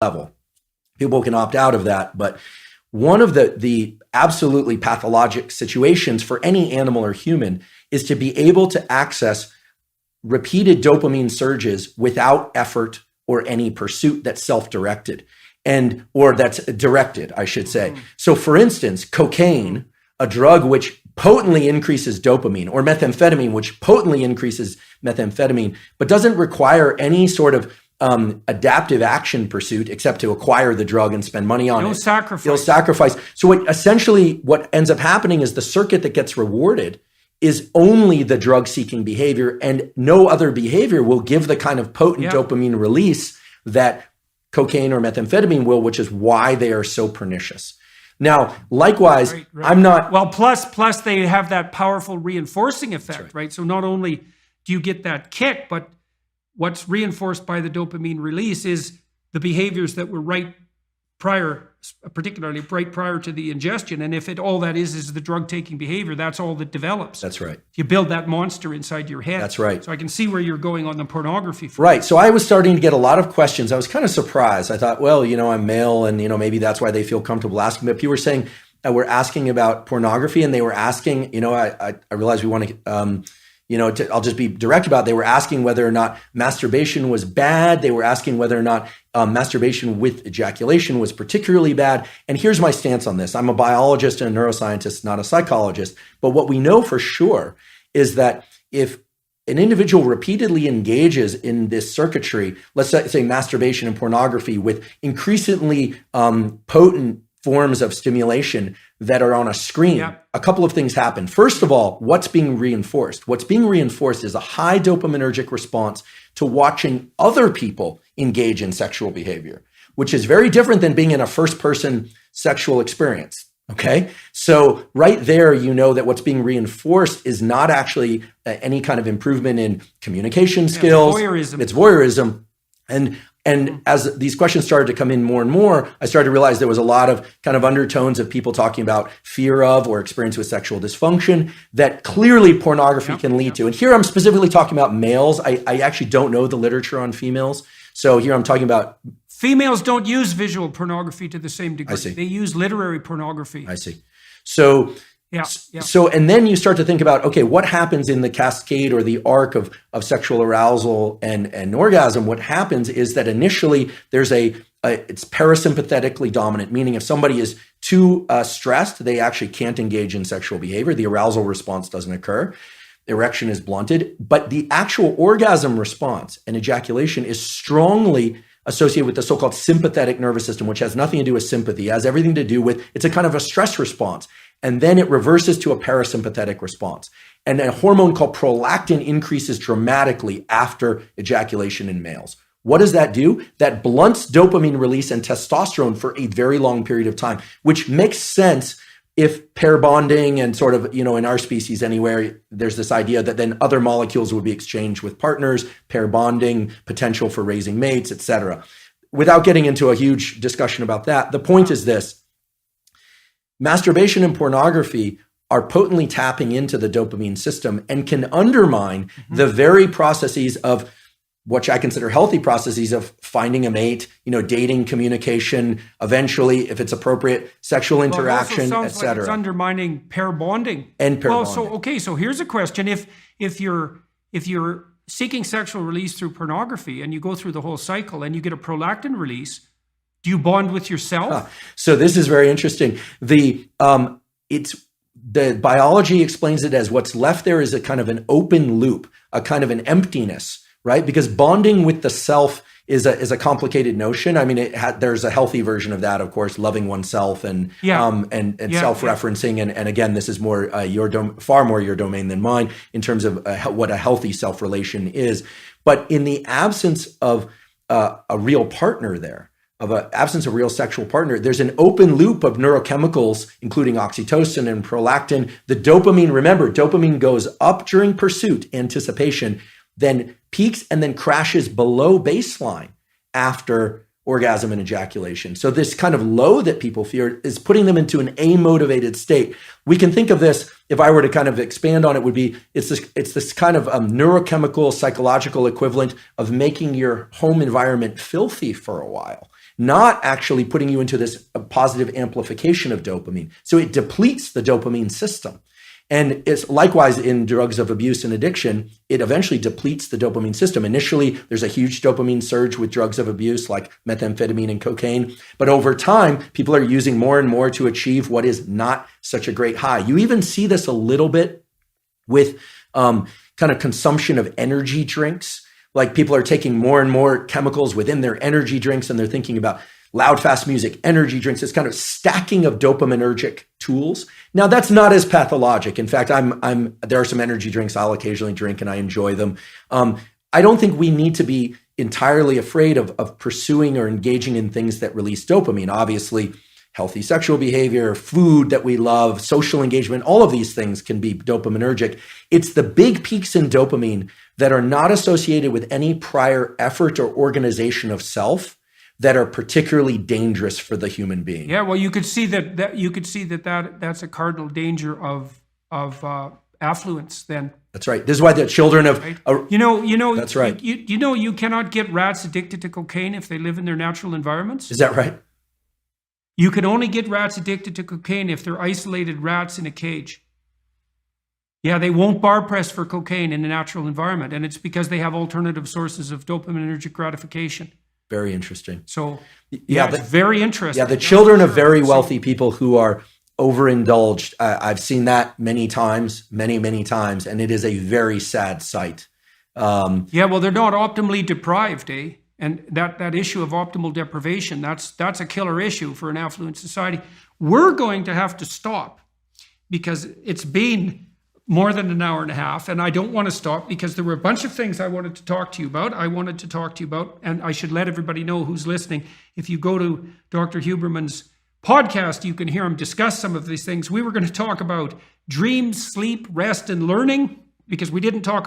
level. People can opt out of that, but one of the absolutely pathologic situations for any animal or human is to be able to access repeated dopamine surges without effort or any pursuit that's self-directed or that's directed, I should say. So for instance, cocaine, a drug which potently increases dopamine, or methamphetamine, which potently increases methamphetamine, but doesn't require any sort of adaptive action pursuit except to acquire the drug and spend money on it. No sacrifice. So what ends up happening is the circuit that gets rewarded is only the drug-seeking behavior, and no other behavior will give the kind of potent dopamine release that cocaine or methamphetamine will, which is why they are so pernicious. Now, likewise, right. I'm not... Well, plus they have that powerful reinforcing effect, right? So not only do you get that kick, but what's reinforced by the dopamine release is the behaviors that were right prior, particularly right prior to the ingestion. And if all that is the drug-taking behavior, that's all that develops. That's right. You build that monster inside your head. That's right. So I can see where you're going on the pornography. Right. So I was starting to get a lot of questions. I was kind of surprised. I thought, well, I'm male and, maybe that's why they feel comfortable asking. But people were saying, we're asking about pornography, and they were asking, I realized we want to, I'll just be direct about it. They were asking whether or not masturbation was bad. They were asking whether or not masturbation with ejaculation was particularly bad. And here's my stance on this. I'm a biologist and a neuroscientist, not a psychologist. But what we know for sure is that if an individual repeatedly engages in this circuitry, let's say masturbation and pornography with increasingly potent forms of stimulation that are on a screen, a couple of things happen. First of all, what's being reinforced? What's being reinforced is a high dopaminergic response to watching other people engage in sexual behavior, which is very different than being in a first-person sexual experience. Okay? So right there, that what's being reinforced is not actually any kind of improvement in communication skills. It's voyeurism. And as these questions started to come in more and more, I started to realize there was a lot of kind of undertones of people talking about fear of or experience with sexual dysfunction that clearly pornography can lead to. And here I'm specifically talking about males. I actually don't know the literature on females. So here I'm talking about... Females don't use visual pornography to the same degree. I see. They use literary pornography. I see. So... So, and then you start to think about, okay, what happens in the cascade or the arc of sexual arousal and orgasm? What happens is that initially there's it's parasympathetically dominant, meaning if somebody is too stressed, they actually can't engage in sexual behavior. The arousal response doesn't occur. Erection is blunted, but the actual orgasm response and ejaculation is strongly associated with the so-called sympathetic nervous system, which has nothing to do with sympathy. It has everything to do with, it's a kind of a stress response. And then it reverses to a parasympathetic response. And a hormone called prolactin increases dramatically after ejaculation in males. What does that do? That blunts dopamine release and testosterone for a very long period of time, which makes sense if pair bonding and sort of, in our species anywhere, there's this idea that then other molecules would be exchanged with partners, pair bonding, potential for raising mates, etc. Without getting into a huge discussion about that, the point is this. Masturbation and pornography are potently tapping into the dopamine system and can undermine the very processes of which I consider healthy processes of finding a mate, dating, communication, eventually, if it's appropriate, sexual interaction, etc. Like it's undermining pair bonding. And pair bonding. So here's a question. If you're seeking sexual release through pornography and you go through the whole cycle and you get a prolactin release, do you bond with yourself? So this is very interesting. The biology explains it as what's left there is a kind of an open loop, a kind of an emptiness, right? Because bonding with the self is a complicated notion. I mean, there's a healthy version of that, of course, loving oneself and self-referencing. And again, this is more far more your domain than mine in terms of what a healthy self-relation is. But in the absence of a real partner there, of an absence of real sexual partner, there's an open loop of neurochemicals, including oxytocin and prolactin. The dopamine, remember, dopamine goes up during pursuit, anticipation, then peaks and then crashes below baseline after orgasm and ejaculation. So this kind of low that people fear is putting them into an amotivated state. We can think of this, if I were to kind of expand on it, would be, it's this kind of neurochemical, psychological equivalent of making your home environment filthy for a while. not actually putting you into this positive amplification of dopamine. So it depletes the dopamine system. And it's likewise in drugs of abuse and addiction, it eventually depletes the dopamine system. Initially, there's a huge dopamine surge with drugs of abuse like methamphetamine and cocaine. But over time, people are using more and more to achieve what is not such a great high. You even see this a little bit with kind of consumption of energy drinks. Like people are taking more and more chemicals within their energy drinks, and they're thinking about loud, fast music, energy drinks. It's kind of stacking of dopaminergic tools. Now, that's not as pathologic. In fact, there are some energy drinks I'll occasionally drink, and I enjoy them. I don't think we need to be entirely afraid of pursuing or engaging in things that release dopamine. Obviously, healthy sexual behavior, food that we love, social engagement, all of these things can be dopaminergic. It's the big peaks in dopamine that are not associated with any prior effort or organization of self that are particularly dangerous for the human being. Yeah, well, you could see that's a cardinal danger of affluence. Then that's right. This is why the children of right? That's right. You cannot get rats addicted to cocaine if they live in their natural environments. Is that right? You can only get rats addicted to cocaine if they're isolated rats in a cage. Yeah, they won't bar press for cocaine in a natural environment, and it's because they have alternative sources of dopaminergic gratification. Very interesting. So, it's very interesting. Yeah, the children of very wealthy people who are overindulged, I've seen that many times, many times, and it is a very sad sight. Well, they're not optimally deprived, eh? And that issue of optimal deprivation, that's a killer issue for an affluent society. We're going to have to stop because it's been more than an hour and a half, and I don't want to stop because there were a bunch of things I wanted to talk to you about. And I should let everybody know who's listening. If you go to Dr. Huberman's podcast, you can hear him discuss some of these things. We were going to talk about dreams, sleep, rest, and learning because we didn't talk about